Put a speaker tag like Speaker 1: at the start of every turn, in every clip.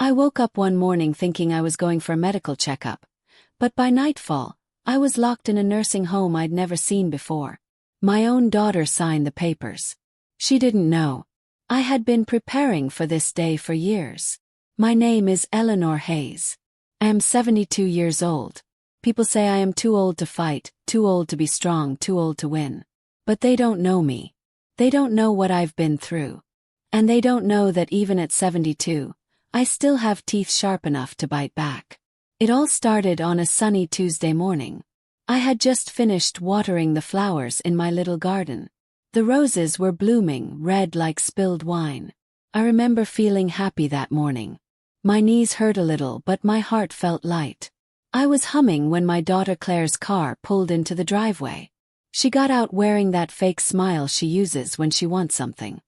Speaker 1: I woke up one morning thinking I was going for a medical checkup, but by nightfall, I was locked in a nursing home I'd never seen before. My own daughter signed the papers. She didn't know. I had been preparing for this day for years. My name is Eleanor Hayes. I am 72 years old. People say I am too old to fight, too old to be strong, too old to win. But they don't know me. They don't know what I've been through. And they don't know that even at 72, I still have teeth sharp enough to bite back. It all started on a sunny Tuesday morning. I had just finished watering the flowers in my little garden. The roses were blooming, red like spilled wine. I remember feeling happy that morning. My knees hurt a little, but my heart felt light. I was humming when my daughter Claire's car pulled into the driveway. She got out wearing that fake smile she uses when she wants something.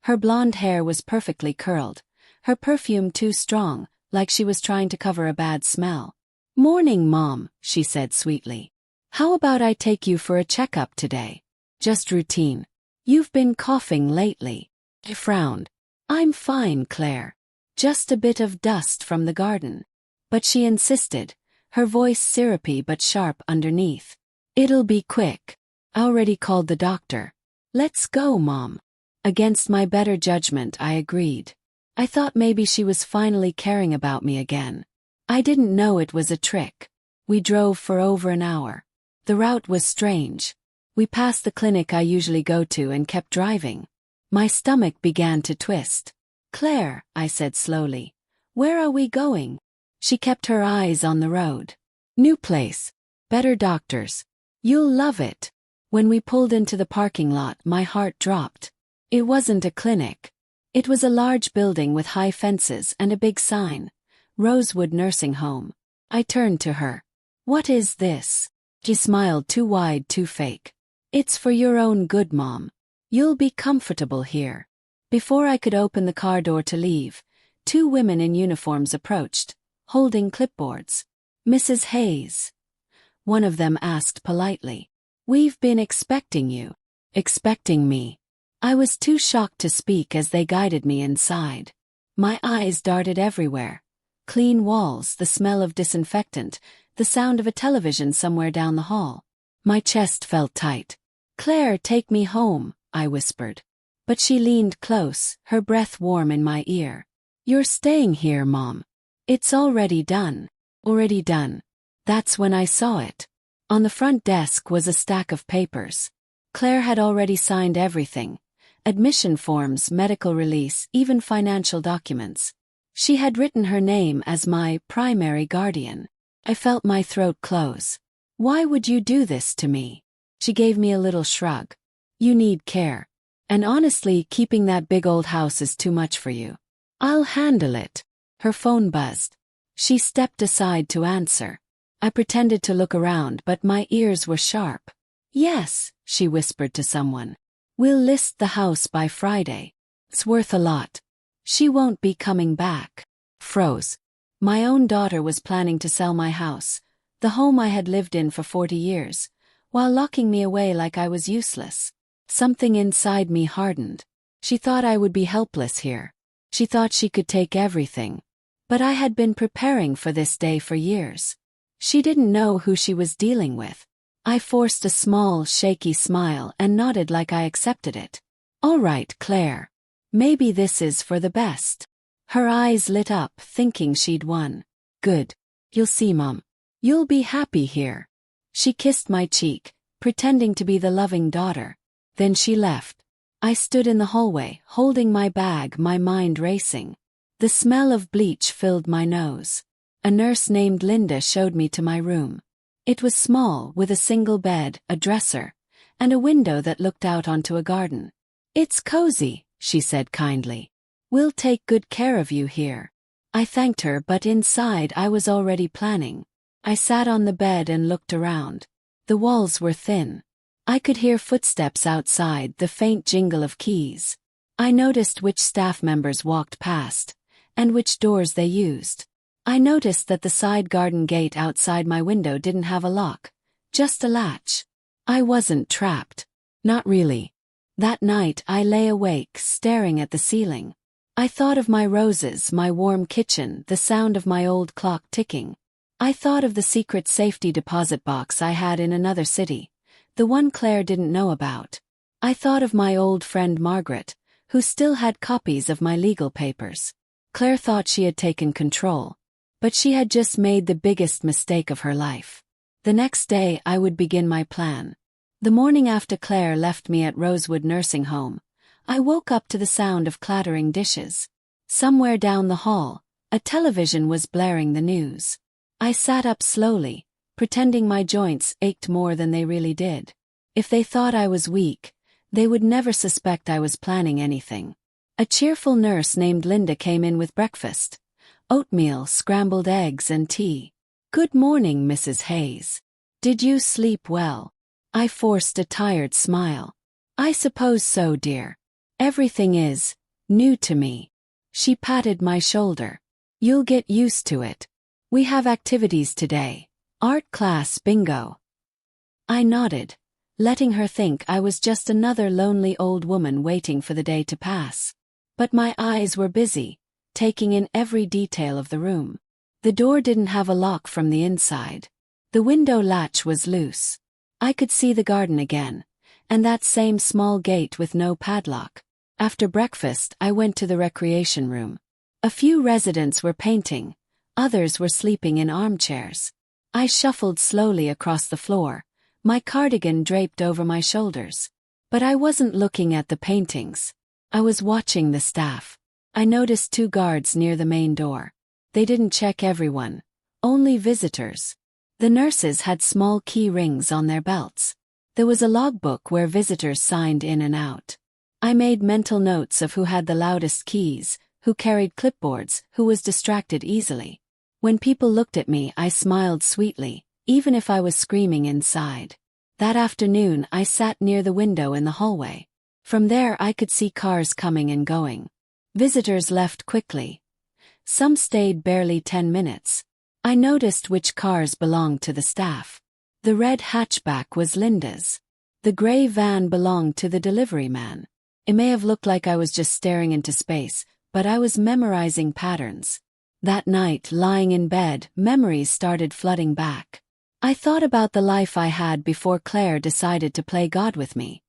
Speaker 1: Her blonde hair was perfectly curled, her perfume too strong, like she was trying to cover a bad smell. "Morning, Mom," she said sweetly. "How about I take you for a checkup today? Just routine. You've been coughing lately." I frowned. "I'm fine, Claire. Just a bit of dust from the garden." But she insisted, her voice syrupy but sharp underneath. "It'll be quick. I already called the doctor. Let's go, Mom." Against my better judgment, I agreed. I thought maybe she was finally caring about me again. I didn't know it was a trick. We drove for over an hour. The route was strange. We passed the clinic I usually go to and kept driving. My stomach began to twist. "Claire," I said slowly, "where are we going?" She kept her eyes on the road. "New place. Better doctors. You'll love it." When we pulled into the parking lot, my heart dropped. It wasn't a clinic. It was a large building with high fences and a big sign, Rosewood Nursing Home. I turned to her. "What is this?" She smiled, too wide, too fake. "It's for your own good, Mom. You'll be comfortable here." Before I could open the car door to leave, two women in uniforms approached, holding clipboards. "Mrs. Hayes?" one of them asked politely. "We've been expecting you." Expecting me. I was too shocked to speak as they guided me inside. My eyes darted everywhere. Clean walls, the smell of disinfectant, the sound of a television somewhere down the hall. My chest felt tight. "Claire, take me home," I whispered. But she leaned close, her breath warm in my ear. "You're staying here, Mom. It's already done." Already done. That's when I saw it. On the front desk was a stack of papers. Claire had already signed everything. Admission forms, medical release, even financial documents. She had written her name as my primary guardian. I felt my throat close. "Why would you do this to me?" She gave me a little shrug. "You need care. And honestly, keeping that big old house is too much for you." "I'll handle it." Her phone buzzed. She stepped aside to answer. I pretended to look around, but my ears were sharp. "Yes," she whispered to someone. "We'll list the house by Friday. It's worth a lot." "She won't be coming back." Froze. My own daughter was planning to sell my house, the home I had lived in for 40 years, while locking me away like I was useless. Something inside me hardened. She thought I would be helpless here. She thought she could take everything. But I had been preparing for this day for years. She didn't know who she was dealing with. I forced a small, shaky smile and nodded like I accepted it. "All right, Claire. Maybe this is for the best." Her eyes lit up, thinking she'd won. "Good. You'll see, Mom. You'll be happy here." She kissed my cheek, pretending to be the loving daughter. Then she left. I stood in the hallway, holding my bag, my mind racing. The smell of bleach filled my nose. A nurse named Linda showed me to my room. It was small, with a single bed, a dresser, and a window that looked out onto a garden. "It's cozy," she said kindly. "We'll take good care of you here." I thanked her, but inside I was already planning. I sat on the bed and looked around. The walls were thin. I could hear footsteps outside, the faint jingle of keys. I noticed which staff members walked past, and which doors they used. I noticed that the side garden gate outside my window didn't have a lock, just a latch. I wasn't trapped. Not really. That night I lay awake, staring at the ceiling. I thought of my roses, my warm kitchen, the sound of my old clock ticking. I thought of the secret safety deposit box I had in another city, the one Claire didn't know about. I thought of my old friend Margaret, who still had copies of my legal papers. Claire thought she had taken control, but she had just made the biggest mistake of her life. The next day I would begin my plan. The morning after Claire left me at Rosewood Nursing Home, I woke up to the sound of clattering dishes. Somewhere down the hall, a television was blaring the news. I sat up slowly, pretending my joints ached more than they really did. If they thought I was weak, they would never suspect I was planning anything. A cheerful nurse named Linda came in with breakfast: oatmeal, scrambled eggs and tea. "Good morning, Mrs. Hayes. Did you sleep well?" I forced a tired smile. "I suppose so, dear. Everything is new to me." She patted my shoulder. "You'll get used to it. We have activities today. Art class, bingo." I nodded, letting her think I was just another lonely old woman waiting for the day to pass. But my eyes were busy, taking in every detail of the room. The door didn't have a lock from the inside. The window latch was loose. I could see the garden again, and that same small gate with no padlock. After breakfast, I went to the recreation room. A few residents were painting, others were sleeping in armchairs. I shuffled slowly across the floor, my cardigan draped over my shoulders. But I wasn't looking at the paintings. I was watching the staff. I noticed 2 guards near the main door. They didn't check everyone, only visitors. The nurses had small key rings on their belts. There was a logbook where visitors signed in and out. I made mental notes of who had the loudest keys, who carried clipboards, who was distracted easily. When people looked at me, I smiled sweetly, even if I was screaming inside. That afternoon, I sat near the window in the hallway. From there I could see cars coming and going. Visitors left quickly. Some stayed barely 10 minutes. I noticed which cars belonged to the staff. The red hatchback was Linda's. The gray van belonged to the delivery man. It may have looked like I was just staring into space, but I was memorizing patterns. That night, lying in bed, memories started flooding back. I thought about the life I had before Claire decided to play God with me.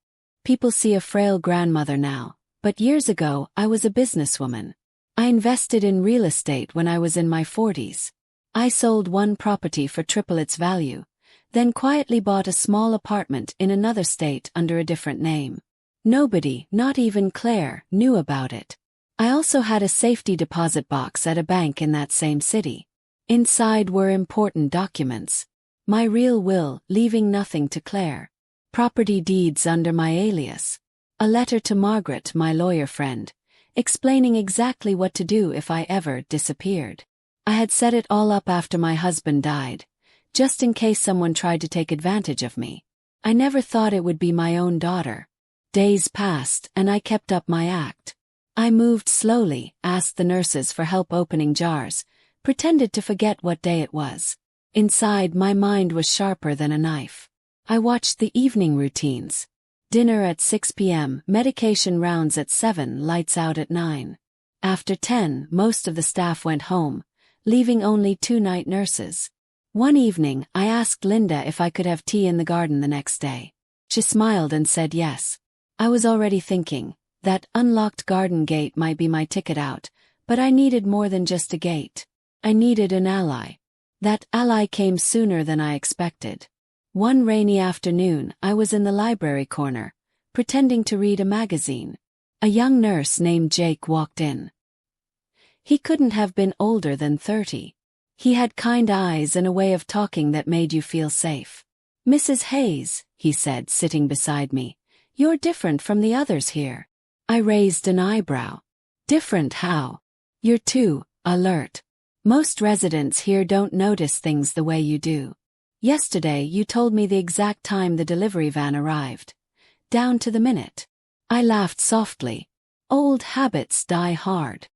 Speaker 1: People see a frail grandmother now, but years ago I was a businesswoman. I invested in real estate when I was in my 40s. I sold one property for triple its value, then quietly bought a small apartment in another state under a different name. Nobody, not even Claire, knew about it. I also had a safety deposit box at a bank in that same city. Inside were important documents. My real will, leaving nothing to Claire. Property deeds under my alias. A letter to Margaret, my lawyer friend, explaining exactly what to do if I ever disappeared. I had set it all up after my husband died, just in case someone tried to take advantage of me. I never thought it would be my own daughter. Days passed, and I kept up my act. I moved slowly, asked the nurses for help opening jars, pretended to forget what day it was. Inside, my mind was sharper than a knife. I watched the evening routines. Dinner at 6 p.m., medication rounds at 7, lights out at 9. After 10, most of the staff went home, leaving only 2 night nurses. One evening, I asked Linda if I could have tea in the garden the next day. She smiled and said yes. I was already thinking, that unlocked garden gate might be my ticket out, but I needed more than just a gate. I needed an ally. That ally came sooner than I expected. One rainy afternoon, I was in the library corner, pretending to read a magazine. A young nurse named Jake walked in. He couldn't have been older than 30. He had kind eyes and a way of talking that made you feel safe. "Mrs. Hayes," he said, sitting beside me, "you're different from the others here." I raised an eyebrow. "Different how?" "You're too alert. Most residents here don't notice things the way you do. Yesterday you told me the exact time the delivery van arrived. Down to the minute." I laughed softly. Old habits die hard.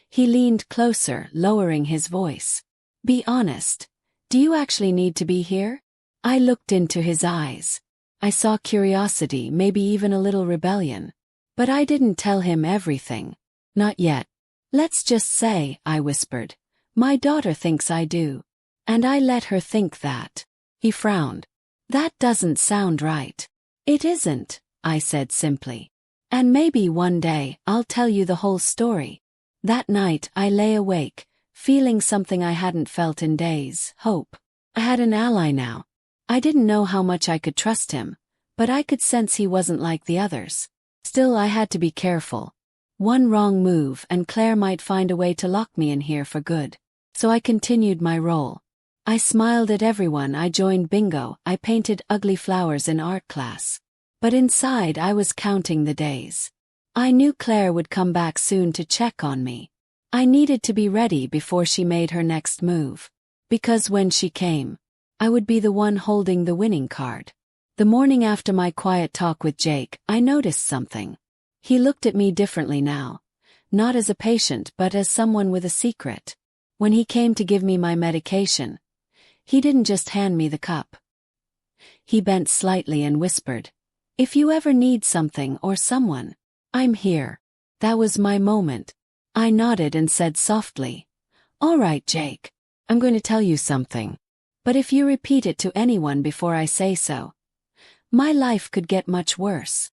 Speaker 1: He leaned closer, lowering his voice. "Be honest. Do you actually need to be here?" I looked into his eyes. I saw curiosity, maybe even a little rebellion. But I didn't tell him everything. Not yet. Let's just say, I whispered. My daughter thinks I do. And I let her think that. He frowned. That doesn't sound right. It isn't, I said simply. And maybe one day I'll tell you the whole story. That night I lay awake, feeling something I hadn't felt in days, hope. I had an ally now. I didn't know how much I could trust him, but I could sense he wasn't like the others. Still, I had to be careful. One wrong move and Claire might find a way to lock me in here for good. So I continued my role. I smiled at everyone. I joined bingo. I painted ugly flowers in art class. But inside I was counting the days. I knew Claire would come back soon to check on me. I needed to be ready before she made her next move. Because when she came, I would be the one holding the winning card. The morning after my quiet talk with Jake, I noticed something. He looked at me differently now. Not as a patient but as someone with a secret. When he came to give me my medication, he didn't just hand me the cup. He bent slightly and whispered, "If you ever need something or someone, I'm here." That was my moment. I nodded and said softly, "All right, Jake, I'm going to tell you something. But if you repeat it to anyone before I say so, my life could get much worse."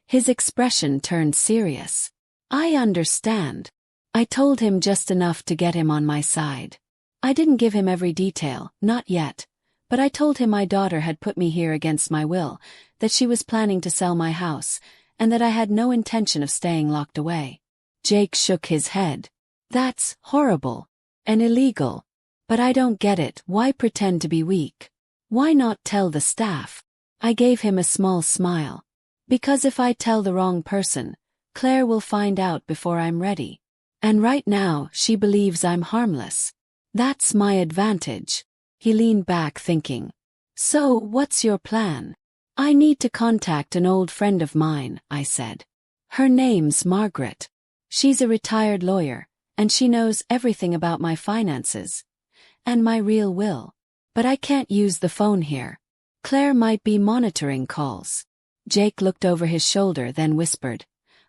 Speaker 1: His expression turned serious. "I understand." I told him just enough to get him on my side. I didn't give him every detail, not yet, but I told him my daughter had put me here against my will, that she was planning to sell my house, and that I had no intention of staying locked away. Jake shook his head. "That's horrible and illegal. But I don't get it. Why pretend to be weak? Why not tell the staff?" I gave him a small smile. "Because if I tell the wrong person, Claire will find out before I'm ready. And right now she believes I'm harmless. That's my advantage." He leaned back thinking. "So, what's your plan?" "I need to contact an old friend of mine," I said. "Her name's Margaret. She's a retired lawyer, and she knows everything about my finances. And my real will. But I can't use the phone here. Claire might be monitoring calls." Jake looked over his shoulder then whispered,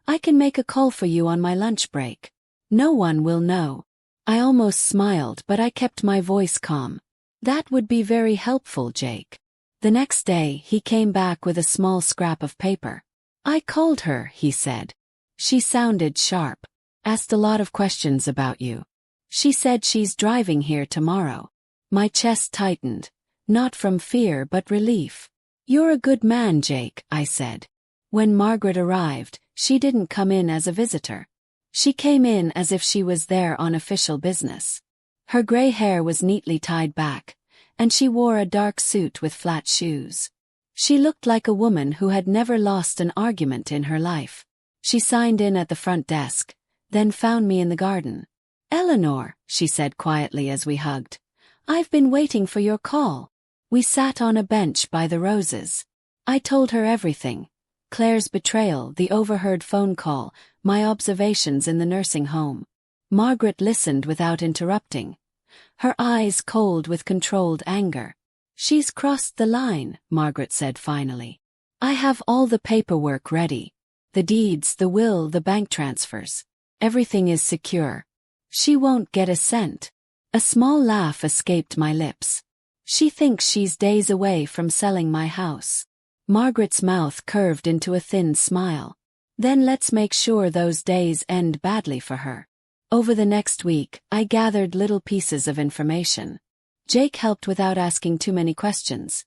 Speaker 1: "I can make a call for you on my lunch break. No one will know." I almost smiled but I kept my voice calm. "That would be very helpful, Jake." The next day he came back with a small scrap of paper. "I called her," he said. "She sounded sharp. Asked a lot of questions about you. She said she's driving here tomorrow." My chest tightened, not from fear but relief. "You're a good man, Jake," I said. When Margaret arrived, she didn't come in as a visitor. She came in as if she was there on official business. Her gray hair was neatly tied back, and she wore a dark suit with flat shoes. She looked like a woman who had never lost an argument in her life. She signed in at the front desk, then found me in the garden. "Eleanor," she said quietly as we hugged, "I've been waiting for your call." We sat on a bench by the roses. I told her everything. Claire's betrayal, the overheard phone call, my observations in the nursing home. Margaret listened without interrupting, her eyes cold with controlled anger. "She's crossed the line," Margaret said finally. "I have all the paperwork ready. The deeds, the will, the bank transfers. Everything is secure. She won't get a cent." A small laugh escaped my lips. "She thinks she's days away from selling my house." Margaret's mouth curved into a thin smile. "Then let's make sure those days end badly for her." Over the next week, I gathered little pieces of information. Jake helped without asking too many questions,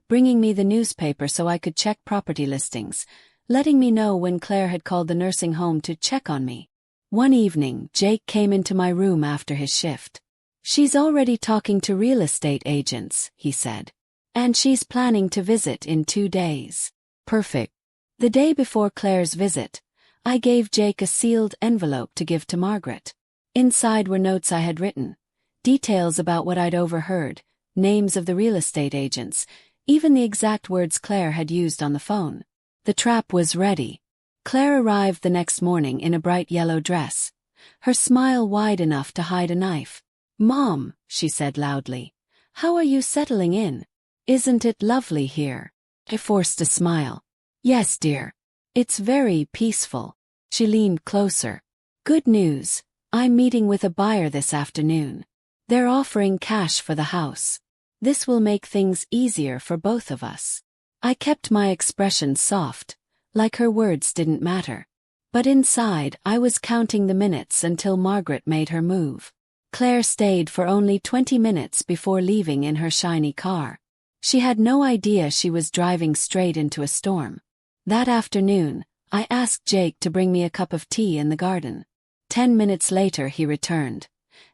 Speaker 1: bringing me the newspaper so I could check property listings, letting me know when Claire had called the nursing home to check on me. One evening, Jake came into my room after his shift. "She's already talking to real estate agents," he said. "And she's planning to visit in 2 days. Perfect." The day before Claire's visit, I gave Jake a sealed envelope to give to Margaret. Inside were notes I had written, details about what I'd overheard, names of the real estate agents, even the exact words Claire had used on the phone. The trap was ready. Claire arrived the next morning in a bright yellow dress, her smile wide enough to hide a knife. "Mom," she said loudly, "how are you settling in? Isn't it lovely here?" I forced a smile. "Yes, dear. It's very peaceful." She leaned closer. Good news. I'm meeting with a buyer this afternoon. They're offering cash for the house. This will make things easier for both of us. I kept my expression soft, like her words didn't matter. But inside, I was counting the minutes until Margaret made her move. Claire stayed for only 20 minutes before leaving in her shiny car. She had no idea she was driving straight into a storm. That afternoon, I asked Jake to bring me a cup of tea in the garden. 10 minutes later he returned,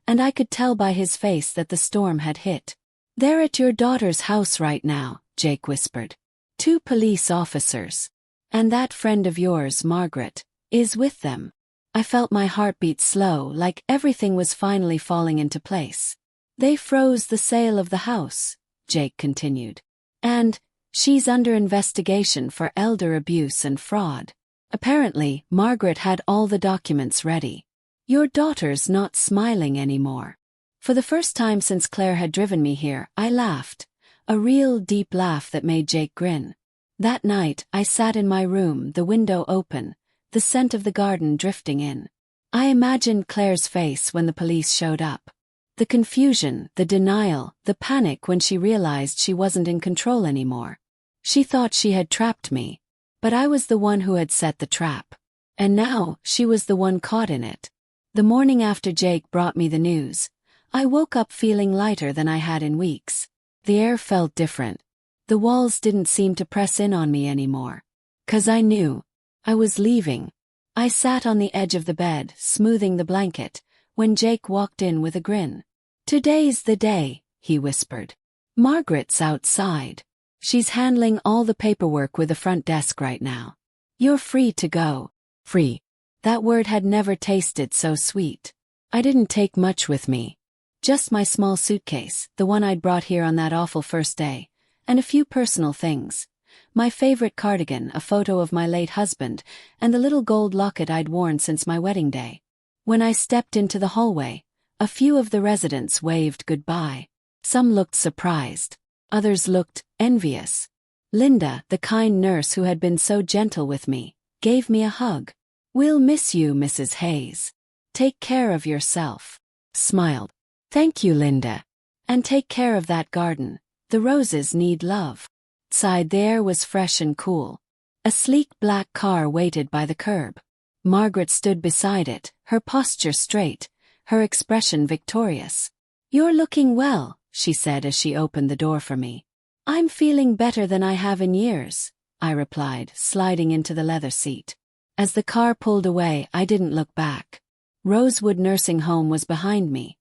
Speaker 1: and I could tell by his face that the storm had hit. "They're at your daughter's house right now," Jake whispered. "2 police officers. And that friend of yours, Margaret, is with them." I felt my heart beat slow, like everything was finally falling into place. "They froze the sale of the house," Jake continued. "And she's under investigation for elder abuse and fraud. Apparently, Margaret had all the documents ready. Your daughter's not smiling anymore." For the first time since Claire had driven me here, I laughed. A real deep laugh that made Jake grin. That night, I sat in my room, the window open, the scent of the garden drifting in. I imagined Claire's face when the police showed up. The confusion, the denial, the panic when she realized she wasn't in control anymore. She thought she had trapped me. But I was the one who had set the trap. And now, she was the one caught in it. The morning after Jake brought me the news, I woke up feeling lighter than I had in weeks. The air felt different. The walls didn't seem to press in on me anymore. 'Cause I knew. I was leaving. I sat on the edge of the bed, smoothing the blanket, when Jake walked in with a grin. "Today's the day," he whispered. "Margaret's outside. She's handling all the paperwork with the front desk right now. You're free to go." Free. That word had never tasted so sweet. I didn't take much with me. Just my small suitcase, the one I'd brought here on that awful first day, and a few personal things. My favorite cardigan, a photo of my late husband, and the little gold locket I'd worn since my wedding day. When I stepped into the hallway, a few of the residents waved goodbye. Some looked surprised. Others looked envious. Linda, the kind nurse who had been so gentle with me, gave me a hug. "We'll miss you, Mrs. Hayes. Take care of yourself." Smiled. "Thank you, Linda. And take care of that garden. The roses need love." Outside the air was fresh and cool. A sleek black car waited by the curb. Margaret stood beside it, her posture straight, her expression victorious. "You're looking well," she said as she opened the door for me. "I'm feeling better than I have in years," I replied, sliding into the leather seat. As the car pulled away, I didn't look back. Rosewood Nursing Home was behind me,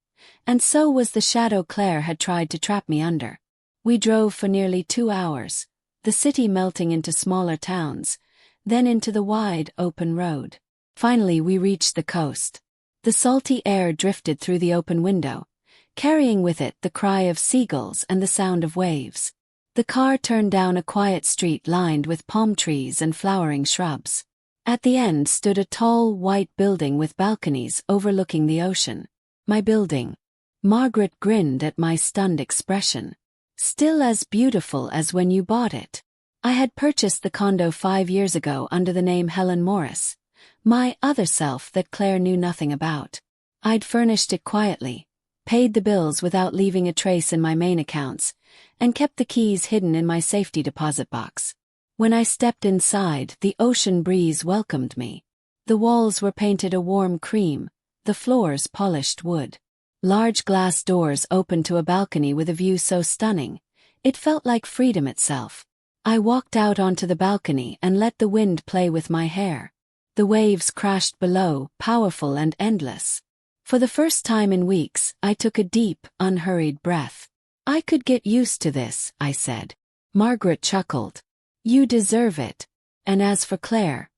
Speaker 1: and so was the shadow Claire had tried to trap me under. We drove for nearly 2 hours, the city melting into smaller towns, then into the wide, open road. Finally we reached the coast. The salty air drifted through the open window, carrying with it the cry of seagulls and the sound of waves. The car turned down a quiet street lined with palm trees and flowering shrubs. At the end stood a tall, white building with balconies overlooking the ocean. "My building." Margaret grinned at my stunned expression. "Still as beautiful as when you bought it." I had purchased the condo 5 years ago under the name Helen Morris, my other self that Claire knew nothing about. I'd furnished it quietly, paid the bills without leaving a trace in my main accounts, and kept the keys hidden in my safety deposit box. When I stepped inside, the ocean breeze welcomed me. The walls were painted a warm cream, the floors polished wood. Large glass doors opened to a balcony with a view so stunning, it felt like freedom itself. I walked out onto the balcony and let the wind play with my hair. The waves crashed below, powerful and endless. For the first time in weeks, I took a deep, unhurried breath. "I could get used to this," I said. Margaret chuckled. "You deserve it." And as for Claire,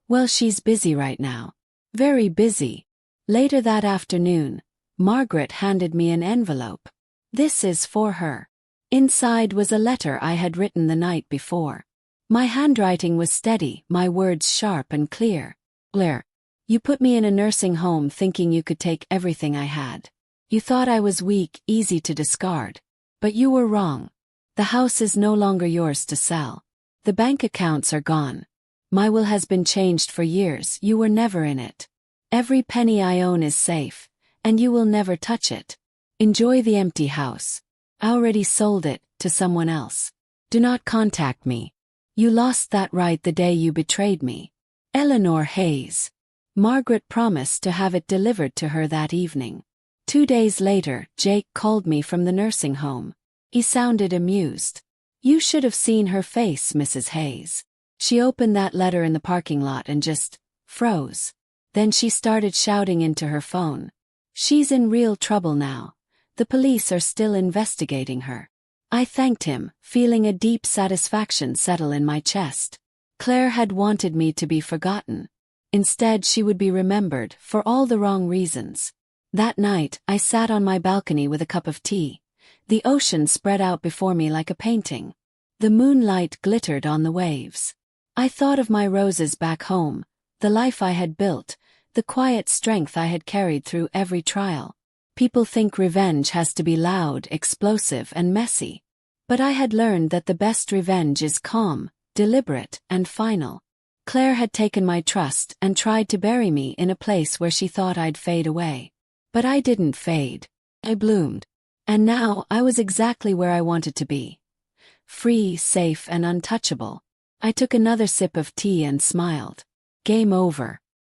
Speaker 1: well, she's busy right now. Very busy. Later that afternoon, Margaret handed me an envelope. "This is for her." Inside was a letter I had written the night before. My handwriting was steady, my words sharp and clear. "Claire, you put me in a nursing home thinking you could take everything I had. You thought I was weak, easy to discard. But you were wrong. The house is no longer yours to sell. The bank accounts are gone. My will has been changed for years, you were never in it. Every penny I own is safe, and you will never touch it. Enjoy the empty house. I already sold it to someone else. Do not contact me. You lost that right the day you betrayed me. Eleanor Hayes. Margaret promised to have it delivered to her that evening. 2 days later, Jake called me from the nursing home. He sounded amused. You should have seen her face, Mrs. Hayes. She opened that letter in the parking lot and just froze. Then she started shouting into her phone. She's in real trouble now. The police are still investigating her. I thanked him, feeling a deep satisfaction settle in my chest. Claire had wanted me to be forgotten. Instead, she would be remembered for all the wrong reasons. That night, I sat on my balcony with a cup of tea. The ocean spread out before me like a painting. The moonlight glittered on the waves. I thought of my roses back home, the life I had built, the quiet strength I had carried through every trial. People think revenge has to be loud, explosive, and messy. But I had learned that the best revenge is calm, deliberate, and final. Claire had taken my trust and tried to bury me in a place where she thought I'd fade away. But I didn't fade. I bloomed. And now I was exactly where I wanted to be. Free, safe, and untouchable. I took another sip of tea and smiled. Game over.